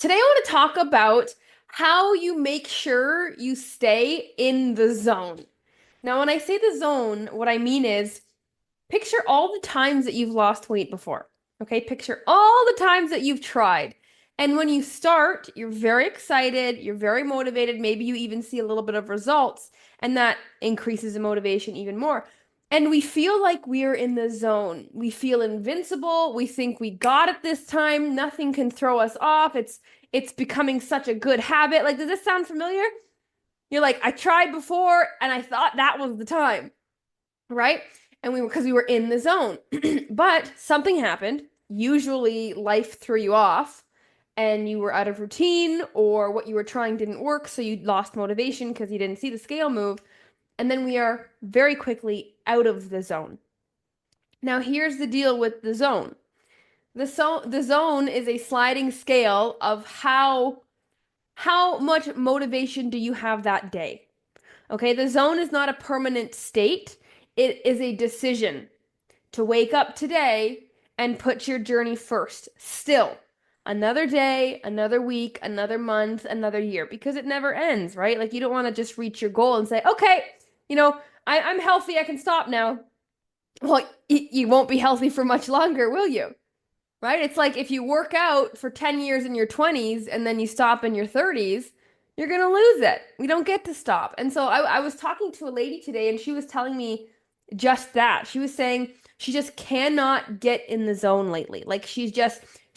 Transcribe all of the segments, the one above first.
Today, I want to talk about how you make sure you stay in the zone. Now, when I say the zone, what I mean is picture all the times that you've lost weight before. Okay, picture all the times that you've tried. And when you start, you're very excited, you're very motivated, maybe you even see a little bit of results, and that increases the motivation even more. And we feel like we're in the zone. We feel invincible. We think we got it this time. Nothing can throw us off. It's becoming such a good habit. Like, does this sound familiar? You're like, I tried before and I thought that was the time, right? And because we were in the zone. But something happened. Usually life threw you off and you were out of routine, or what you were trying didn't work, so you lost motivation because you didn't see the scale move. And then we are very quickly out of the zone. Now, here's the deal with the zone. The zone is a sliding scale of how much motivation do you have that day? Okay, the zone is not a permanent state. It is a decision to wake up today and put your journey first. Still, another day, another week, another month, another year, because it never ends, right? Like, you don't want to just reach your goal and say, okay, I'm healthy, I can stop now. Well, you won't be healthy for much longer, will you? Right? It's like if you work out for 10 years in your 20s and then you stop in your 30s, you're going to lose it. We don't get to stop. And so I was talking to a lady today and she was telling me just that. She was saying she just cannot get in the zone lately. Like, she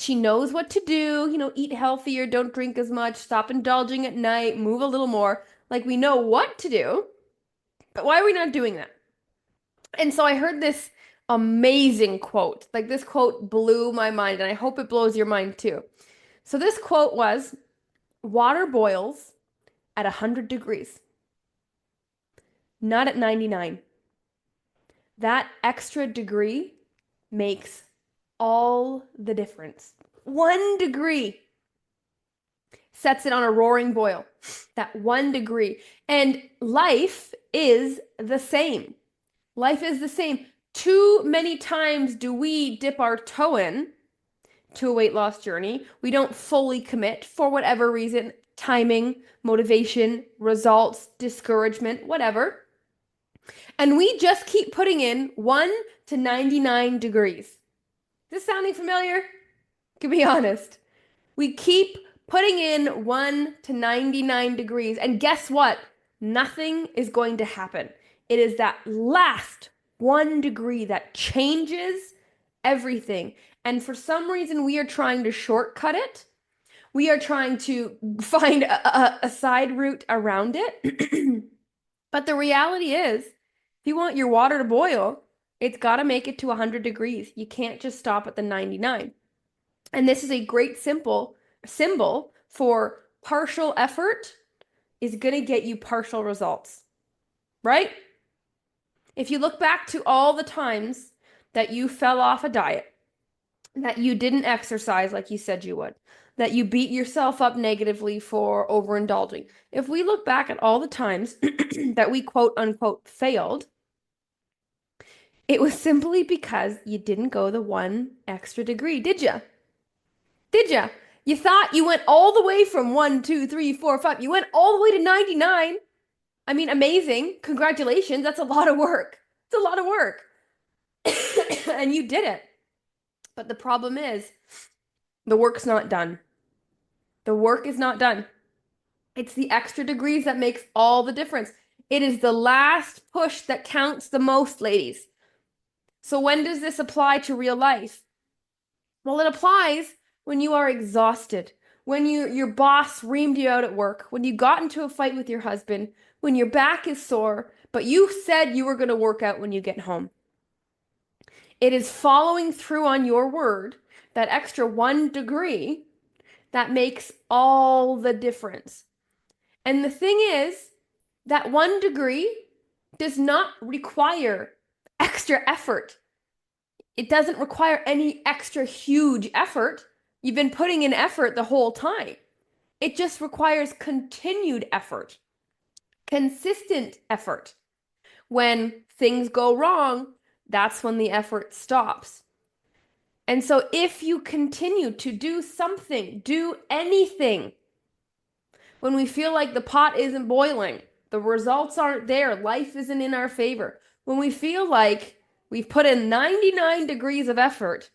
knows what to do, eat healthier, don't drink as much, stop indulging at night, move a little more. Like, we know what to do, but why are we not doing that? And so I heard this amazing quote. Like, this quote blew my mind, and I hope it blows your mind too. So this quote was, water boils at 100 degrees, not at 99. That extra degree makes all the difference. 1 degree sets it on a roaring boil. That 1 degree. And life is the same. Life is the same. Too many times do we dip our toe in to a weight loss journey. We don't fully commit for whatever reason, timing, motivation, results, discouragement, whatever. And we just keep putting in 1 to 99 degrees. Is this sounding familiar? To be honest. We keep putting in 1 to 99 degrees. And guess what? Nothing is going to happen. It is that last 1 degree that changes everything. And for some reason, we are trying to shortcut it. We are trying to find a side route around it. But the reality is, if you want your water to boil, it's got to make it to 100 degrees. You can't just stop at the 99. And this is a great simple symbol for partial effort is going to get you partial results, right? If you look back to all the times that you fell off a diet, that you didn't exercise like you said you would, that you beat yourself up negatively for overindulging. If we look back at all the times that we quote unquote failed, it was simply because you didn't go the 1 extra degree, did you? Did you? You thought you went all the way from 1, 2, 3, 4, 5. You went all the way to 99. I mean, amazing. Congratulations. That's a lot of work. It's a lot of work. And you did it. But the problem is, the work's not done. The work is not done. It's the extra degrees that makes all the difference. It is the last push that counts the most, ladies. So when does this apply to real life? Well, it applies when you are exhausted, when your boss reamed you out at work, when you got into a fight with your husband, when your back is sore, but you said you were going to work out when you get home. It is following through on your word, that extra 1 degree, that makes all the difference. And the thing is, that 1 degree does not require extra effort. It doesn't require any extra huge effort. You've been putting in effort the whole time. It just requires continued effort, consistent effort. When things go wrong, that's when the effort stops. And so if you continue to do something, do anything, when we feel like the pot isn't boiling, the results aren't there, life isn't in our favor, when we feel like we've put in 99 degrees of effort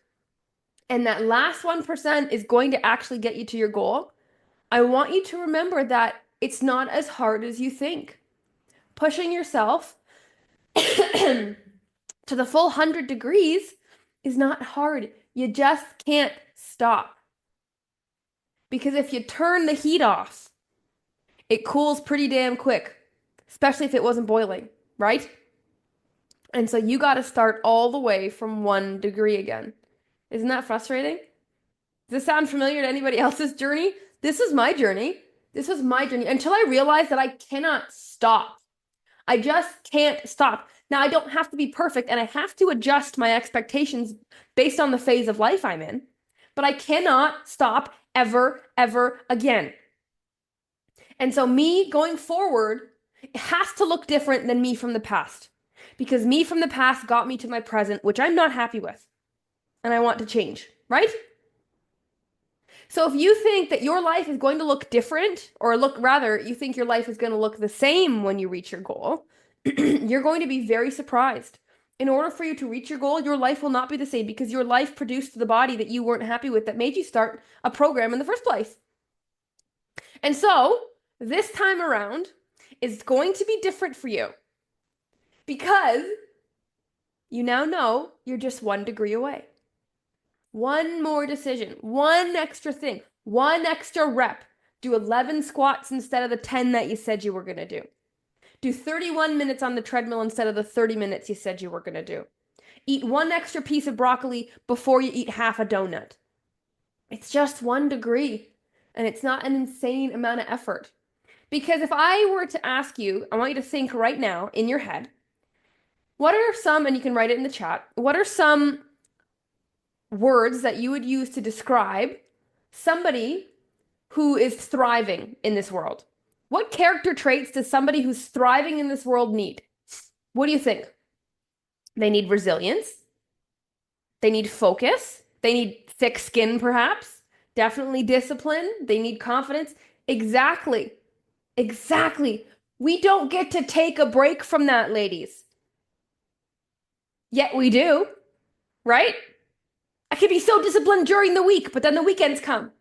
and that last 1% is going to actually get you to your goal, I want you to remember that it's not as hard as you think. Pushing yourself to the full 100 degrees is not hard. You just can't stop. Because if you turn the heat off, it cools pretty damn quick, especially if it wasn't boiling, right? And so you got to start all the way from 1 degree again. Isn't that frustrating? Does this sound familiar to anybody else's journey? This is my journey. This was my journey until I realized that I cannot stop. I just can't stop. Now, I don't have to be perfect and I have to adjust my expectations based on the phase of life I'm in, but I cannot stop ever, ever again. And so me going forward, it has to look different than me from the past because me from the past got me to my present, which I'm not happy with and I want to change, right? So if you think that your life is going to look different, or look rather, you think your life is going to look the same when you reach your goal, you're going to be very surprised. In order for you to reach your goal, your life will not be the same because your life produced the body that you weren't happy with that made you start a program in the first place. And so this time around is going to be different for you because you now know you're just 1 degree away. One more decision, one extra thing, one extra rep. Do 11 squats instead of the 10 that you said you were going to do. Do 31 minutes on the treadmill instead of the 30 minutes you said you were going to do. Eat one extra piece of broccoli before you eat half a donut. It's just 1 degree, and it's not an insane amount of effort. Because if I were to ask you, I want you to think right now in your head, what are some, and you can write it in the chat, what are some words that you would use to describe somebody who is thriving in this world? What character traits does somebody who's thriving in this world need? What do you think? They need resilience. They need focus. They need thick skin, perhaps. Definitely discipline. They need confidence. Exactly. Exactly. We don't get to take a break from that, ladies. Yet we do, right? I can be so disciplined during the week, but then the weekends come.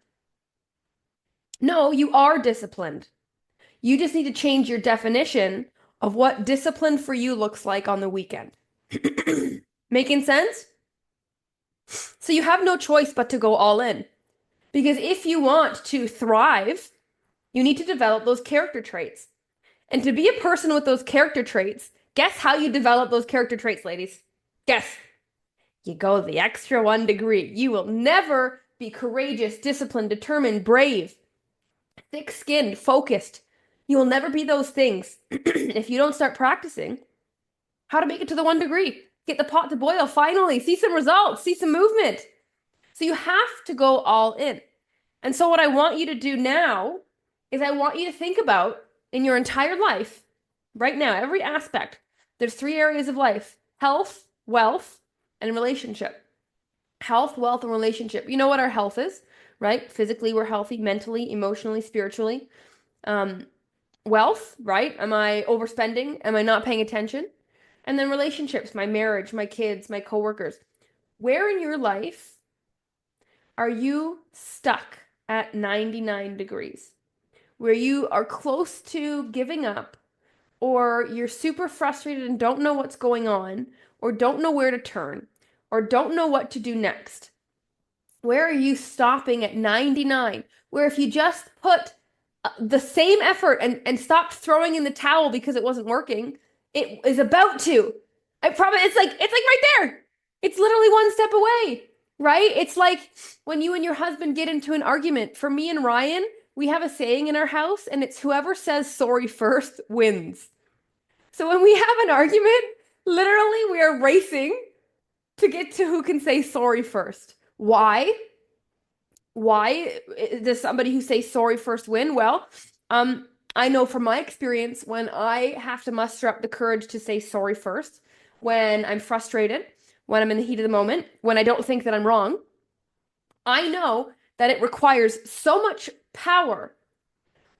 No, you are disciplined. You just need to change your definition of what discipline for you looks like on the weekend. Making sense? So you have no choice but to go all in. Because if you want to thrive, you need to develop those character traits. And to be a person with those character traits, guess how you develop those character traits, ladies? Guess. You go the extra 1 degree. You will never be courageous, disciplined, determined, brave, thick-skinned, focused. You will never be those things if you don't start practicing how to make it to the 1 degree. Get the pot to boil, finally. See some results, see some movement. So you have to go all in. And so what I want you to do now is I want you to think about in your entire life, right now, every aspect. There's 3 areas of life: health, wealth, and relationship. Health, wealth, and relationship. You know what our health is, right? Physically, we're healthy, mentally, emotionally, spiritually. Wealth, right? Am I overspending? Am I not paying attention? And then relationships, my marriage, my kids, my coworkers. Where in your life are you stuck at 99 degrees? Where you are close to giving up, or you're super frustrated and don't know what's going on, or don't know where to turn, or don't know what to do next. Where are you stopping at 99? Where if you just put the same effort and stopped throwing in the towel because it wasn't working, it is about to. I promise, it's like right there. It's literally 1 step away, right? It's like when you and your husband get into an argument. For me and Ryan, we have a saying in our house, and it's whoever says sorry first wins. So when we have an argument, literally we are racing to get to who can say sorry first. Why? Why does somebody who says sorry first win? Well, I know from my experience when I have to muster up the courage to say sorry first, when I'm frustrated, when I'm in the heat of the moment, when I don't think that I'm wrong. I know that it requires so much power,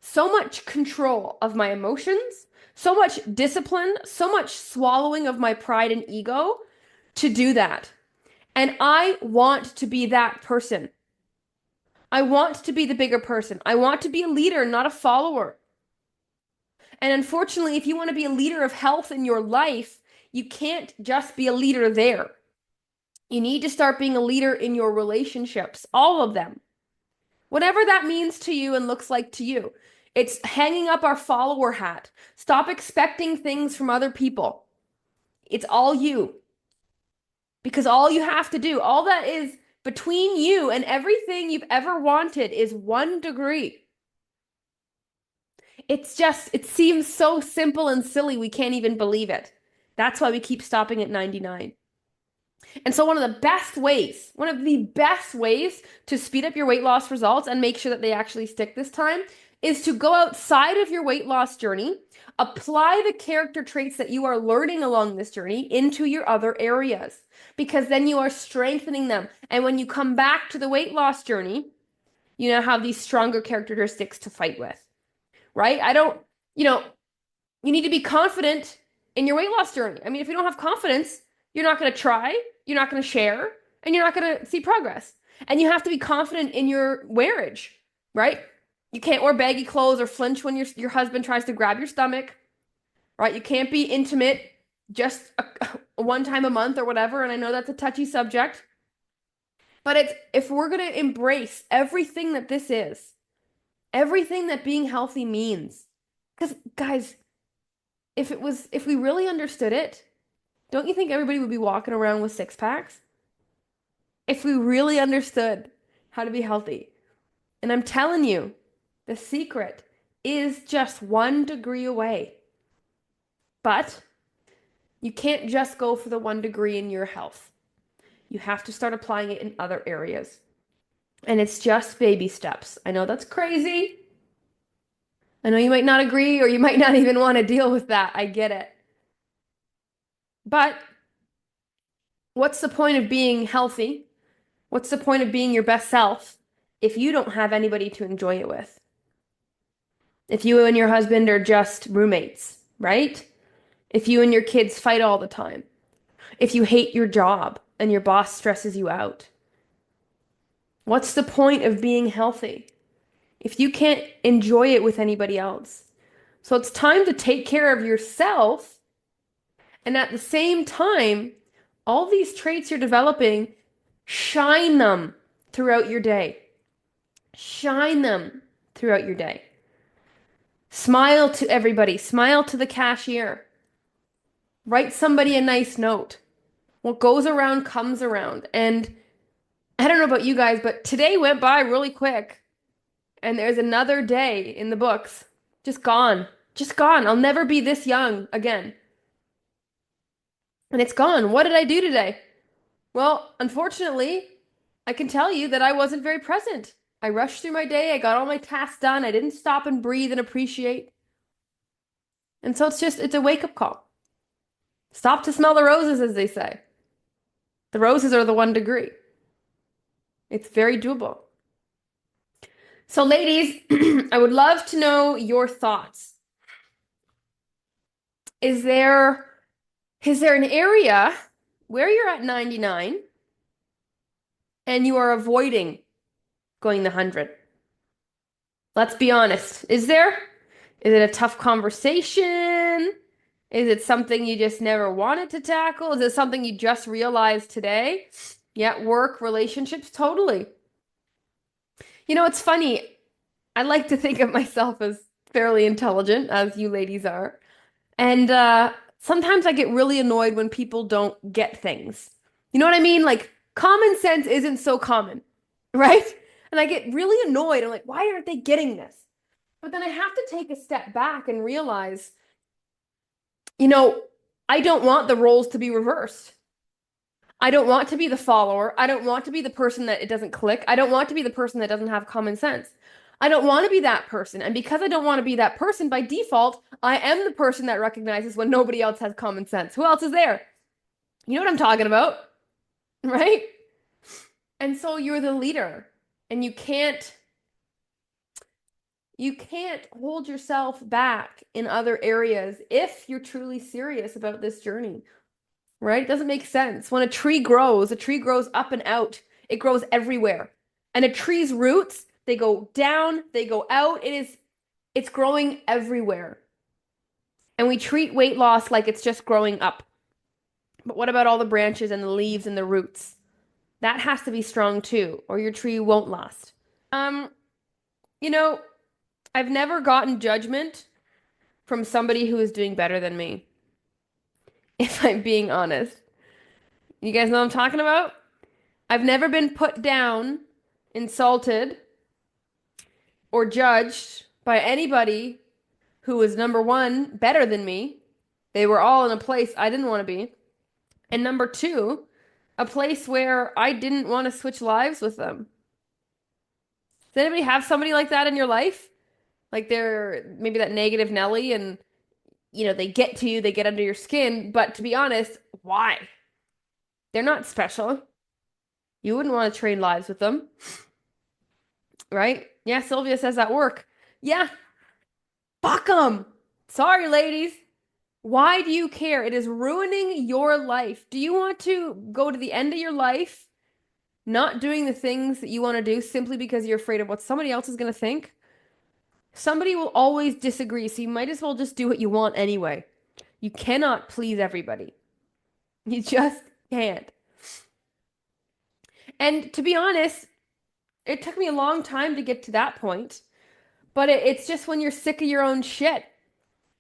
so much control of my emotions, so much discipline, so much swallowing of my pride and ego to do that. And I want to be that person. I want to be the bigger person. I want to be a leader, not a follower. And unfortunately, if you want to be a leader of health in your life, you can't just be a leader there. You need to start being a leader in your relationships, all of them. Whatever that means to you and looks like to you. It's hanging up our follower hat. Stop expecting things from other people. It's all you. Because all you have to do, all that is between you and everything you've ever wanted is 1 degree. It seems so simple and silly, we can't even believe it. That's why we keep stopping at 99. And so one of the best ways to speed up your weight loss results and make sure that they actually stick this time is to go outside of your weight loss journey, apply the character traits that you are learning along this journey into your other areas, because then you are strengthening them. And when you come back to the weight loss journey, you now have these stronger characteristics to fight with, right? You need to be confident in your weight loss journey. I mean, if you don't have confidence, you're not going to try, you're not going to share, and you're not going to see progress. And you have to be confident in your wearage, right? You can't wear baggy clothes or flinch when your husband tries to grab your stomach, right? You can't be intimate just one time a month or whatever. And I know that's a touchy subject, but if we're going to embrace everything that this is, everything that being healthy means, because guys, if we really understood it, don't you think everybody would be walking around with six packs? If we really understood how to be healthy. And I'm telling you, the secret is just 1 degree away. But you can't just go for the 1 degree in your health. You have to start applying it in other areas. And it's just baby steps. I know that's crazy. I know you might not agree or you might not even want to deal with that. I get it. But what's the point of being healthy? What's the point of being your best self if you don't have anybody to enjoy it with? If you and your husband are just roommates, right? If you and your kids fight all the time. If you hate your job and your boss stresses you out. What's the point of being healthy if you can't enjoy it with anybody else? So it's time to take care of yourself. And at the same time, all these traits you're developing, shine them throughout your day. Shine them throughout your day. Smile to everybody. Smile to the cashier. Write somebody a nice note. What goes around comes around. And I don't know about you guys, but today went by really quick. And there's another day in the books. Just gone. Just gone. I'll never be this young again. And it's gone. What did I do today? Well, unfortunately, I can tell you that I wasn't very present. I rushed through my day. I got all my tasks done. I didn't stop and breathe and appreciate. And so it's a wake-up call. Stop to smell the roses, as they say. The roses are the 1 degree. It's very doable. So ladies, I would love to know your thoughts. Is there an area where you're at 99 and you are avoiding going the 100? Let's be honest. Is there? Is it a tough conversation? Is it something you just never wanted to tackle? Is it something you just realized today? Yeah, work, relationships, totally. You know, it's funny. I like to think of myself as fairly intelligent, as you ladies are. And sometimes I get really annoyed when people don't get things. You know what I mean? Like, common sense isn't so common, right? And I get really annoyed. I'm like, why aren't they getting this? But then I have to take a step back and realize, I don't want the roles to be reversed. I don't want to be the follower. I don't want to be the person that it doesn't click. I don't want to be the person that doesn't have common sense. I don't want to be that person. And because I don't want to be that person, by default, I am the person that recognizes when nobody else has common sense. Who else is there? You know what I'm talking about? right? And so you're the leader and you can't hold yourself back in other areas if you're truly serious about this journey, right? It doesn't make sense. When a tree grows up and out. It grows everywhere. And a tree's roots, they go down, they go out. It's growing everywhere. And we treat weight loss like it's just growing up. But what about all the branches and the leaves and the roots? That has to be strong too, or your tree won't last. Um, you know, I've never gotten judgment from somebody who is doing better than me, if I'm being honest. You guys know what I'm talking about? I've never been put down, insulted, or judged by anybody who was number one, better than me. They were all in a place I didn't want to be. And number two, a place where I didn't want to switch lives with them. Does anybody have somebody like that in your life? Like they're maybe that negative Nelly and they get to you, they get under your skin, but to be honest, why? They're not special. You wouldn't want to trade lives with them, right? Yeah, Sylvia says at work. Yeah, fuck them. Sorry, ladies. Why do you care? It is ruining your life. Do you want to go to the end of your life not doing the things that you want to do simply because you're afraid of what somebody else is going to think? Somebody will always disagree, so you might as well just do what you want anyway. You cannot please everybody. You just can't. And to be honest, it took me a long time to get to that point. But it's just when you're sick of your own shit.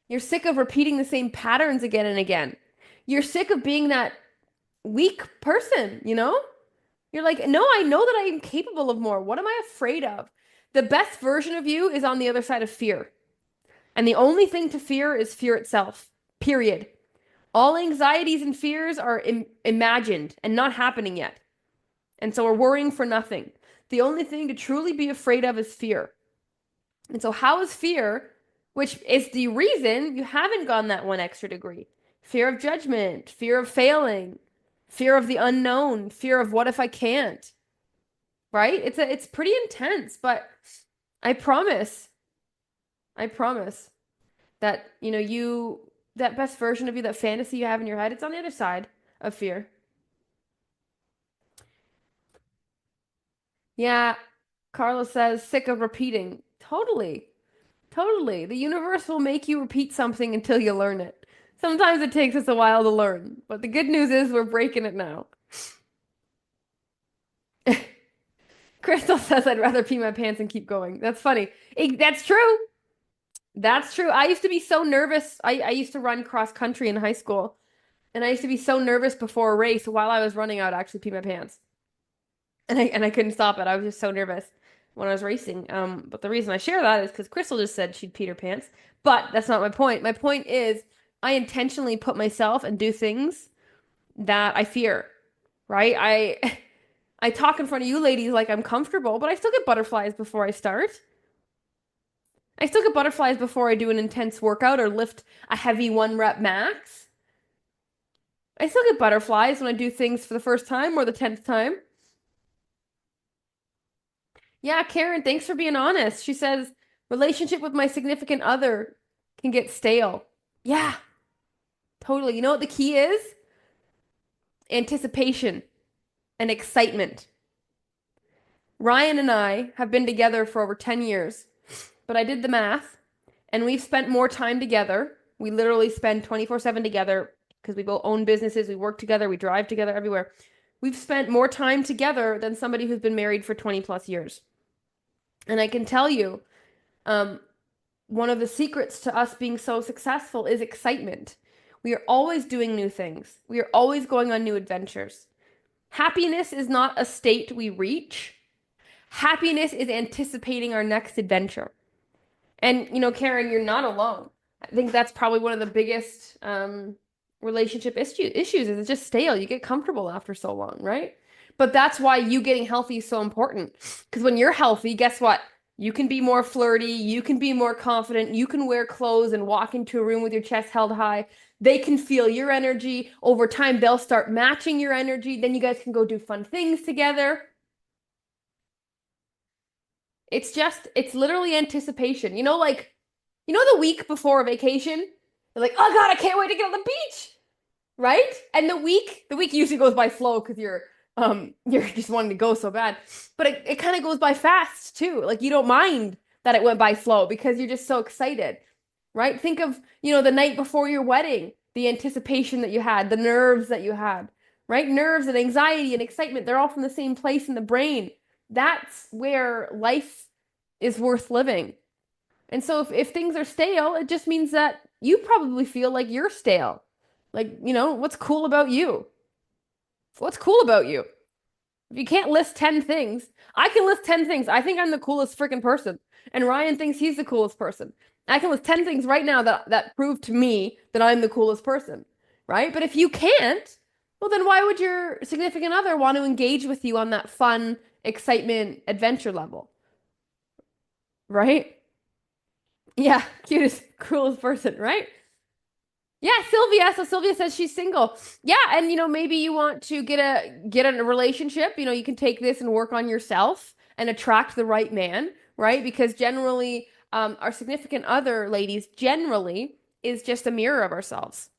You're sick of repeating the same patterns again and again. You're sick of being that weak person, you know? You're like, no, I know that I am capable of more. What am I afraid of? The best version of you is on the other side of fear. And the only thing to fear is fear itself, period. All anxieties and fears are imagined and not happening yet. And so we're worrying for nothing. The only thing to truly be afraid of is fear. And so, how is fear, which is the reason you haven't gotten that one extra degree? Fear of judgment, fear of failing, fear of the unknown, fear of what if I can't? Right? It's pretty intense, but I promise, I promise that, that best version of you, that fantasy you have in your head, it's on the other side of fear. Yeah, Carlos says, sick of repeating. Totally. Totally. The universe will make you repeat something until you learn it. Sometimes it takes us a while to learn, but the good news is we're breaking it now. Crystal says, I'd rather pee my pants and keep going. That's funny. That's true. That's true. I used to be so nervous. I used to run cross country in high school, and I used to be so nervous before a race. While I was running, I would actually pee my pants. And I couldn't stop it. I was just so nervous when I was racing. But the reason I share that is because Crystal just said she'd peed her pants. But that's not my point. My point is I intentionally put myself and do things that I fear, right? I talk in front of you ladies like I'm comfortable, but I still get butterflies before I start. I still get butterflies before I do an intense workout or lift a heavy 1 rep max. I still get butterflies when I do things for the first time or the 10th time. Yeah, Karen, thanks for being honest. She says, relationship with my significant other can get stale. Yeah, totally. You know what the key is? Anticipation and excitement. Ryan and I have been together for over 10 years, but I did the math and we've spent more time together. We literally spend 24/7 together because we both own businesses, we work together, we drive together everywhere. We've spent more time together than somebody who's been married for 20 plus years. And I can tell you, one of the secrets to us being so successful is excitement. We are always doing new things. We are always going on new adventures. Happiness is not a state we reach. Happiness is anticipating our next adventure. And, Karen, you're not alone. I think that's probably one of the biggest relationship issues is it's just stale. You get comfortable after so long, right? But that's why you getting healthy is so important. Because when you're healthy, guess what? You can be more flirty, you can be more confident, you can wear clothes and walk into a room with your chest held high. They can feel your energy. Over time, they'll start matching your energy. Then you guys can go do fun things together. It's literally anticipation. The week before a vacation, you're like, oh God, I can't wait to get on the beach. Right? And the week usually goes by slow because you're just wanting to go so bad. But it kind of goes by fast too. Like you don't mind that it went by slow because you're just so excited. Right? Think of, the night before your wedding, the anticipation that you had, the nerves that you had, right? Nerves and anxiety and excitement, they're all from the same place in the brain. That's where life is worth living. And so if things are stale, it just means that you probably feel like you're stale. Like, what's cool about you? What's cool about you? If you can't list 10 things, I can list 10 things. I think I'm the coolest freaking person. And Ryan thinks he's the coolest person. I can list 10 things right now that prove to me that I'm the coolest person. Right? But if you can't, well, then why would your significant other want to engage with you on that fun, excitement, adventure level? Right? Yeah, cutest, coolest person, right? Yeah, Sylvia. So Sylvia says she's single. Yeah, and maybe you want to get in a relationship. You can take this and work on yourself and attract the right man, right? Because generally, our significant other, ladies, generally is just a mirror of ourselves,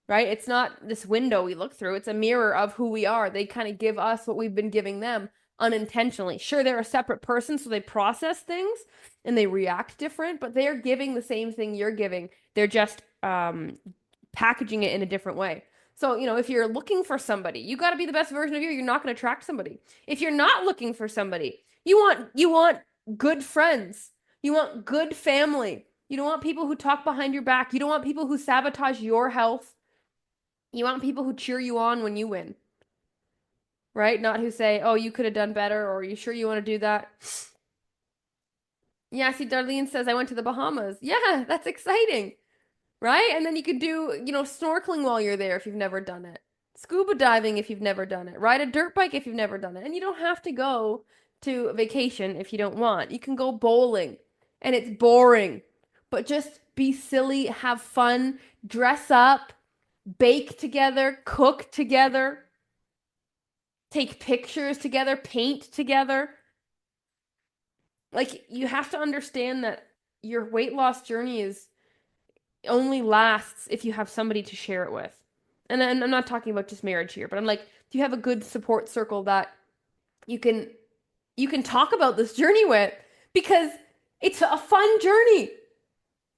right? It's not this window we look through. It's a mirror of who we are. They kind of give us what we've been giving them unintentionally. Sure, they're a separate person, so they process things and they react different, but they're giving the same thing you're giving. They're just packaging it in a different way. So, if you're looking for somebody, you got to be the best version of you. You're not going to attract somebody. If you're not looking for somebody, you want good friends. You want good family. You don't want people who talk behind your back. You don't want people who sabotage your health. You want people who cheer you on when you win, right? Not who say, "Oh, you could have done better," or "Are you sure you want to do that?" Yeah, see, Darlene says I went to the Bahamas. Yeah, that's exciting. Right? And then you could do, snorkeling while you're there if you've never done it. Scuba diving if you've never done it. Ride a dirt bike if you've never done it. And you don't have to go to a vacation if you don't want. You can go bowling and it's boring. But just be silly, have fun, dress up, bake together, cook together, take pictures together, paint together. Like you have to understand that your weight loss journey is only lasts if you have somebody to share it with. And then I'm not talking about just marriage here, but I'm like, do you have a good support circle that you can you can talk about this journey with? Because it's a fun journey.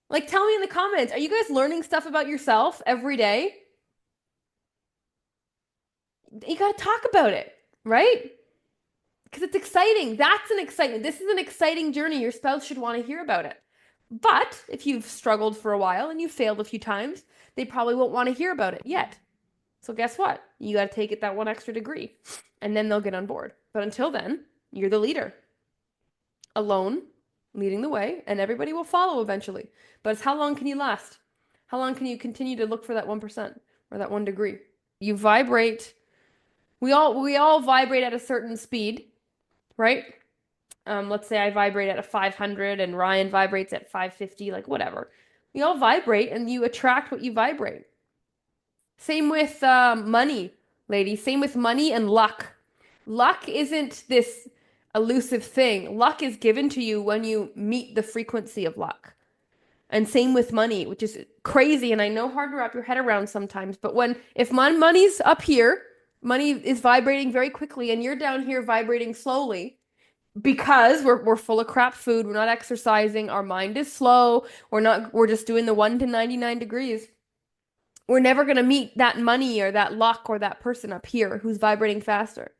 Like tell me in the comments, are you guys learning stuff about yourself every day? You got to talk about it, right? Because it's exciting. That's an excitement. This is an exciting journey. Your spouse should want to hear about it. But if you've struggled for a while and you've failed a few times, they probably won't want to hear about it yet. So guess what? You got to take it that one extra degree and then they'll get on board. But until then, you're the leader. Alone, leading the way, and everybody will follow eventually. But it's how long can you last? How long can you continue to look for that 1% or that 1 degree? You vibrate. We all vibrate at a certain speed, right? Let's say I vibrate at a 500 and Ryan vibrates at 550, like whatever. We all vibrate and you attract what you vibrate. Same with money, ladies. Same with money and luck. Luck isn't this elusive thing. Luck is given to you when you meet the frequency of luck. And same with money, which is crazy and I know hard to wrap your head around sometimes. But if money's up here, money is vibrating very quickly and you're down here vibrating slowly because we're full of crap food, we're not exercising, our mind is slow, we're just doing the 1 to 99 degrees. We're never going to meet that money or that luck or that person up here who's vibrating faster.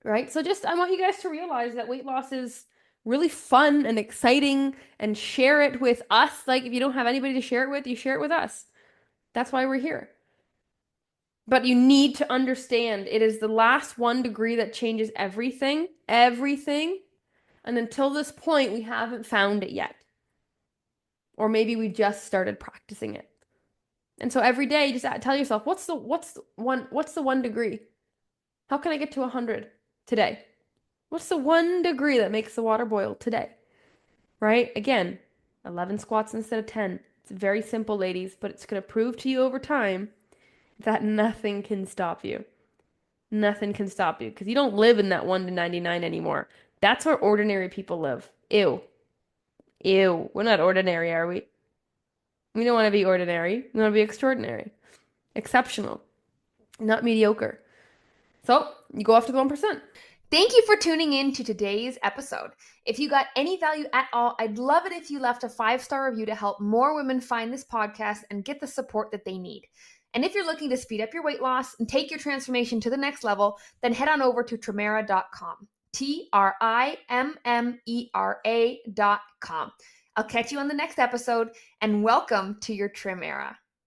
Right? So I want you guys to realize that weight loss is really fun and exciting and share it with us. Like if you don't have anybody to share it with, you share it with us. That's why we're here. But you need to understand it is the last 1 degree that changes everything, everything. And until this point, we haven't found it yet. Or maybe we just started practicing it. And so every day, just tell yourself, what's the 1 degree? How can I get to 100 today? What's the 1 degree that makes the water boil today? Right? Again, 11 squats instead of 10. It's very simple, ladies, but it's going to prove to you over time that nothing can stop you. Nothing can stop you because you don't live in that 1 to 99 anymore. That's where ordinary people live. Ew. Ew. We're not ordinary, are we? We don't want to be ordinary. We want to be extraordinary, exceptional, not mediocre. So you go after the 1%. Thank you for tuning in to today's episode. If you got any value at all, I'd love it if you left a 5-star review to help more women find this podcast and get the support that they need. And if you're looking to speed up your weight loss and take your transformation to the next level, then head on over to Trimera.com. TRIMMERA.com. I'll catch you on the next episode, and welcome to your Trim Era.